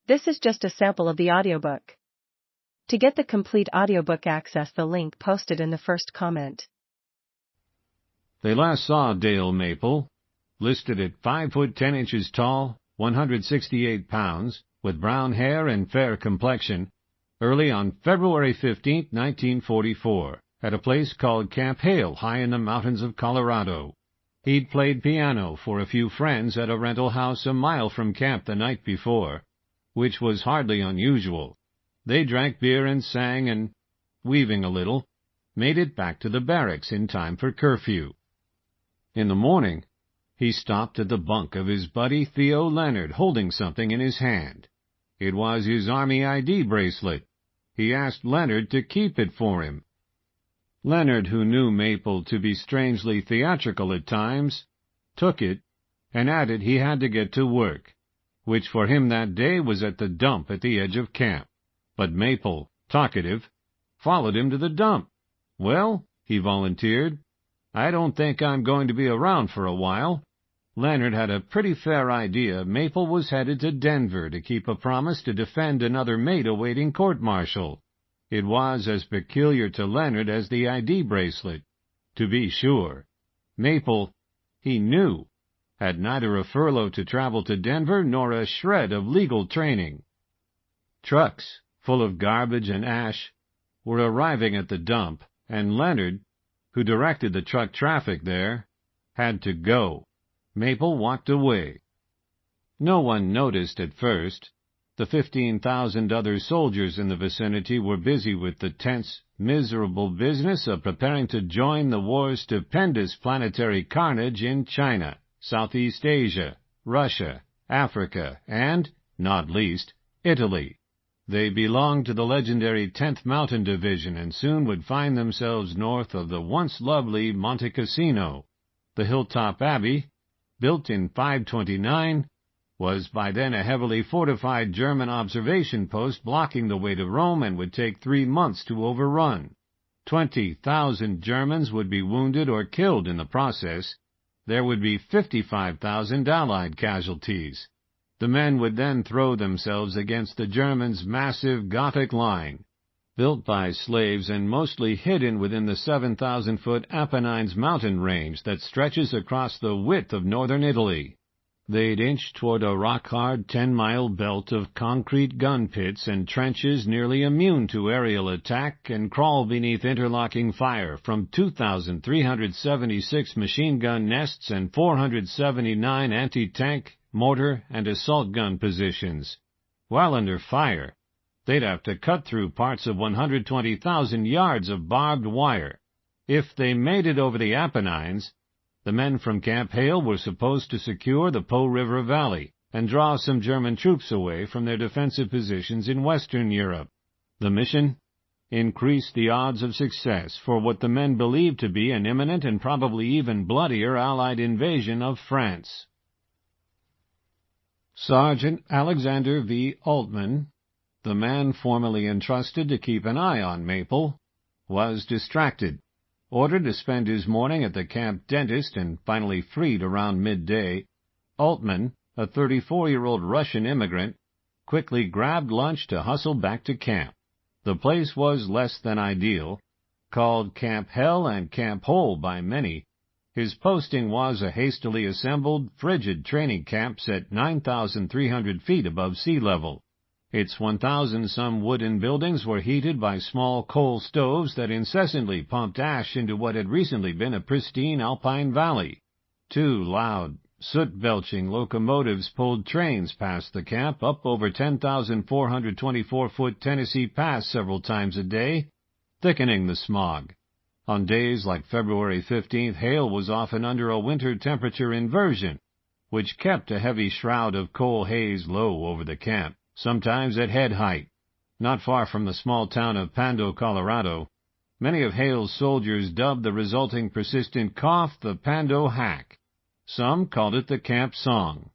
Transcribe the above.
This is just a sample of the audiobook. To get the complete audiobook, access the link posted in the first comment. They last saw Dale Maple, listed at 5 foot 10 inches tall, 168 pounds, with brown hair and fair complexion, early on February 15, 1944, at a place called Camp Hale, high in the mountains of Colorado. He'd played piano for a few friends at a rental house a mile from camp the night before, which was hardly unusual. They drank beer and sang and, weaving a little, made it back to the barracks in time for curfew. In the morning, he stopped at the bunk of his buddy Theo Leonard, holding something in his hand. It was his Army ID bracelet. He asked Leonard to keep it for him. Leonard, who knew Maple to be strangely theatrical at times, took it and added he had to get to work, which for him that day was at the dump at the edge of camp. But Maple, talkative, followed him to the dump. "Well," he volunteered, "I don't think I'm going to be around for a while." Leonard had a pretty fair idea Maple was headed to Denver to keep a promise to defend another mate awaiting court-martial. It was as peculiar to Leonard as the ID bracelet. To be sure, Maple, he knew, had neither a furlough to travel to Denver nor a shred of legal training. Trucks, full of garbage and ash, were arriving at the dump, and Leonard, who directed the truck traffic there, had to go. Maple walked away. No one noticed at first. The 15,000 other soldiers in the vicinity were busy with the tense, miserable business of preparing to join the war's stupendous planetary carnage in China, Southeast Asia, Russia, Africa, and, not least, Italy. They belonged to the legendary 10th Mountain Division and soon would find themselves north of the once lovely Monte Cassino. The Hilltop Abbey, built in 529, was by then a heavily fortified German observation post blocking the way to Rome and would take 3 months to overrun. 20,000 Germans would be wounded or killed in the process. There would be 55,000 Allied casualties. The men would then throw themselves against the Germans' massive Gothic line, built by slaves and mostly hidden within the 7,000-foot Apennines mountain range that stretches across the width of northern Italy. They'd inch toward a rock-hard 10-mile belt of concrete gun pits and trenches nearly immune to aerial attack and crawl beneath interlocking fire from 2,376 machine gun nests and 479 anti-tank, mortar, and assault gun positions. While under fire, they'd have to cut through parts of 120,000 yards of barbed wire. If they made it over the Apennines, the men from Camp Hale were supposed to secure the Po River Valley and draw some German troops away from their defensive positions in Western Europe. The mission? Increased the odds of success for what the men believed to be an imminent and probably even bloodier Allied invasion of France. Sergeant Alexander V. Altman, the man formerly entrusted to keep an eye on Maple, was distracted. Ordered to spend his morning at the camp dentist and finally freed around midday, Altman, a 34-year-old Russian immigrant, quickly grabbed lunch to hustle back to camp. The place was less than ideal, called Camp Hell and Camp Hole by many. His posting was a hastily assembled, frigid training camp set 9,300 feet above sea level. Its 1,000-some wooden buildings were heated by small coal stoves that incessantly pumped ash into what had recently been a pristine alpine valley. 2 loud, soot-belching locomotives pulled trains past the camp up over 10,424-foot Tennessee Pass several times a day, thickening the smog. On days like February 15th, Hale was often under a winter temperature inversion, which kept a heavy shroud of coal haze low over the camp, sometimes at head height. Not far from the small town of Pando, Colorado, many of Hale's soldiers dubbed the resulting persistent cough the Pando Hack. Some called it the camp song.